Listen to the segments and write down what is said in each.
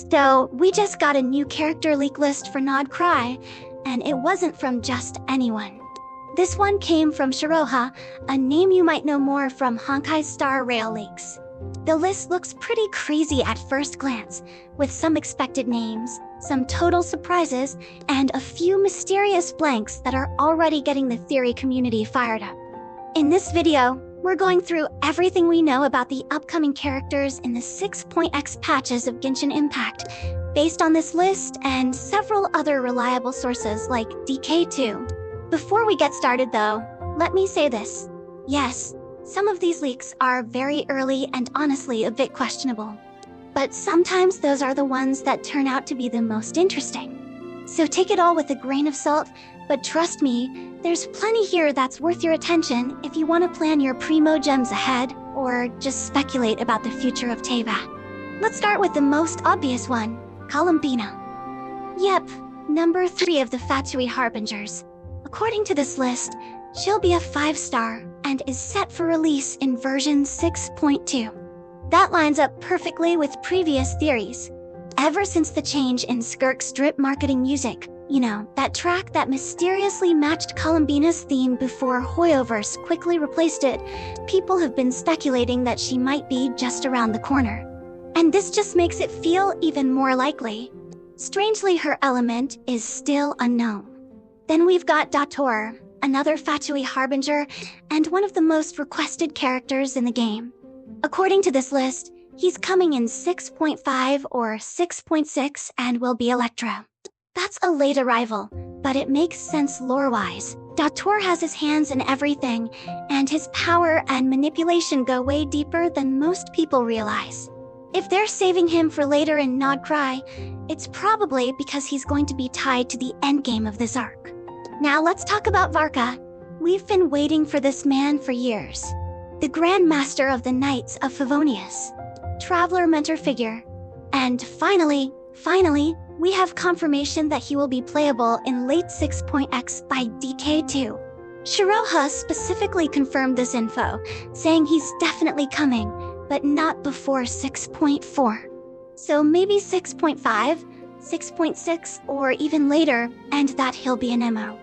So, we just got a new character leak list for Nod-Krai, and it wasn't from just anyone. This one came from Shiroha, a name you might know more from Honkai's Star Rail leaks. The list looks pretty crazy at first glance, with some expected names, some total surprises, and a few mysterious blanks that are already getting the theory community fired up. In this video, we're going through everything we know about the upcoming characters in the 6.x patches of Genshin Impact, based on this list and several other reliable sources like DK2. Before we get started though, let me say this. Yes, some of these leaks are very early and honestly a bit questionable. But sometimes those are the ones that turn out to be the most interesting. So take it all with a grain of salt, but trust me, there's plenty here that's worth your attention if you want to plan your primo gems ahead, or just speculate about the future of Teva. Let's start with the most obvious one, Columbina. Yep, number 3 of the Fatui Harbingers. According to this list, she'll be a 5-star and is set for release in version 6.2. That lines up perfectly with previous theories. Ever since the change in Skirk's drip marketing music, you know, that track that mysteriously matched Columbina's theme before Hoyoverse quickly replaced it, people have been speculating that she might be just around the corner. And this just makes it feel even more likely. Strangely, her element is still unknown. Then we've got Dator, another Fatui Harbinger, and one of the most requested characters in the game. According to this list, he's coming in 6.5 or 6.6 and will be Electro. That's a late arrival, but it makes sense lore-wise. Dator has his hands in everything, and his power and manipulation go way deeper than most people realize. If they're saving him for later in Nod-Krai, it's probably because he's going to be tied to the endgame of this arc. Now let's talk about Varka. We've been waiting for this man for years. The Grand Master of the Knights of Favonius. Traveler mentor figure. And finally, we have confirmation that he will be playable in late 6.x by DK2. Shiroha specifically confirmed this info, saying he's definitely coming, but not before 6.4. So maybe 6.5, 6.6, or even later, and that he'll be an MO.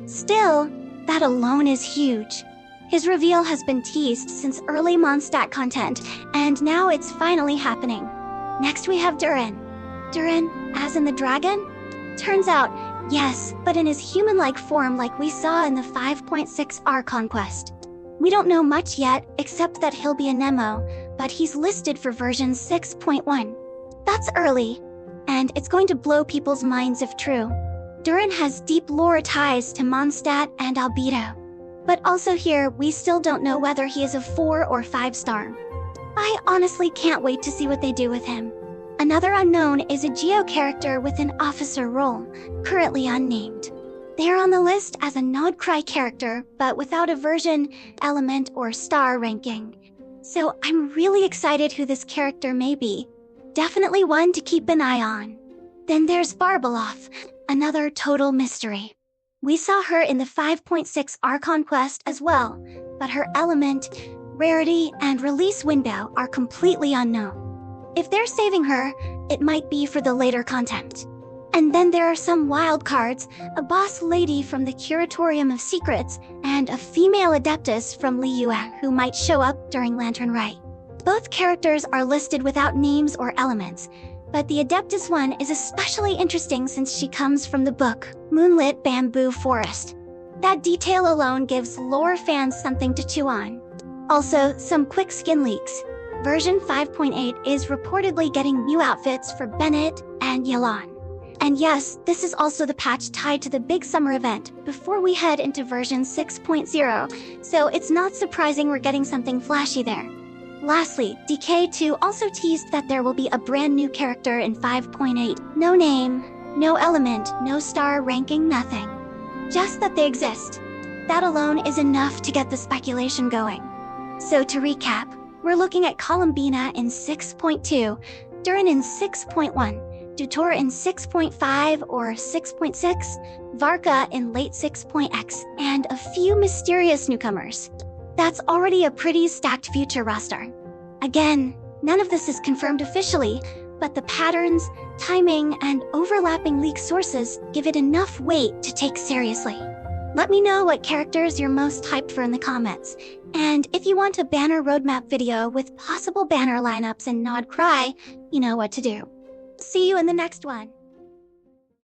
Still, that alone is huge. His reveal has been teased since early Mondstadt content, and now it's finally happening. Next we have Durin. Durin, as in the dragon? Turns out, yes, but in his human-like form like we saw in the 5.6 Archon quest. We don't know much yet, except that he'll be a Nemo, but he's listed for version 6.1. That's early, and it's going to blow people's minds if true. Durin has deep lore ties to Mondstadt and Albedo. But also here, we still don't know whether he is a 4 or 5-star. I honestly can't wait to see what they do with him. Another unknown is a Geo character with an officer role, currently unnamed. They are on the list as a Nod-Krai character, but without a version, element, or star ranking. So I'm really excited who this character may be. Definitely one to keep an eye on. Then there's Barbeloff, another total mystery. We saw her in the 5.6 Archon quest as well, but her element, rarity, and release window are completely unknown. If they're saving her, it might be for the later content. And then there are some wild cards, a boss lady from the Curatorium of Secrets, and a female adeptus from Liyue who might show up during Lantern Rite. Both characters are listed without names or elements, but the adeptus one is especially interesting since she comes from the book, Moonlit Bamboo Forest. That detail alone gives lore fans something to chew on. Also, some quick skin leaks. Version 5.8 is reportedly getting new outfits for Bennett and Yelan. And yes, this is also the patch tied to the big summer event before we head into version 6.0, so it's not surprising we're getting something flashy there. Lastly, DK2 also teased that there will be a brand new character in 5.8. No name, no element, no star ranking, nothing. Just that they exist. That alone is enough to get the speculation going. So to recap, we're looking at Columbina in 6.2, Durin in 6.1, Dator in 6.5 or 6.6, Varka in late 6.x, and a few mysterious newcomers. That's already a pretty stacked future roster. Again, none of this is confirmed officially, but the patterns, timing, and overlapping leak sources give it enough weight to take seriously. Let me know what characters you're most hyped for in the comments, and if you want a banner roadmap video with possible banner lineups in Nod-Krai, you know what to do. See you in the next one.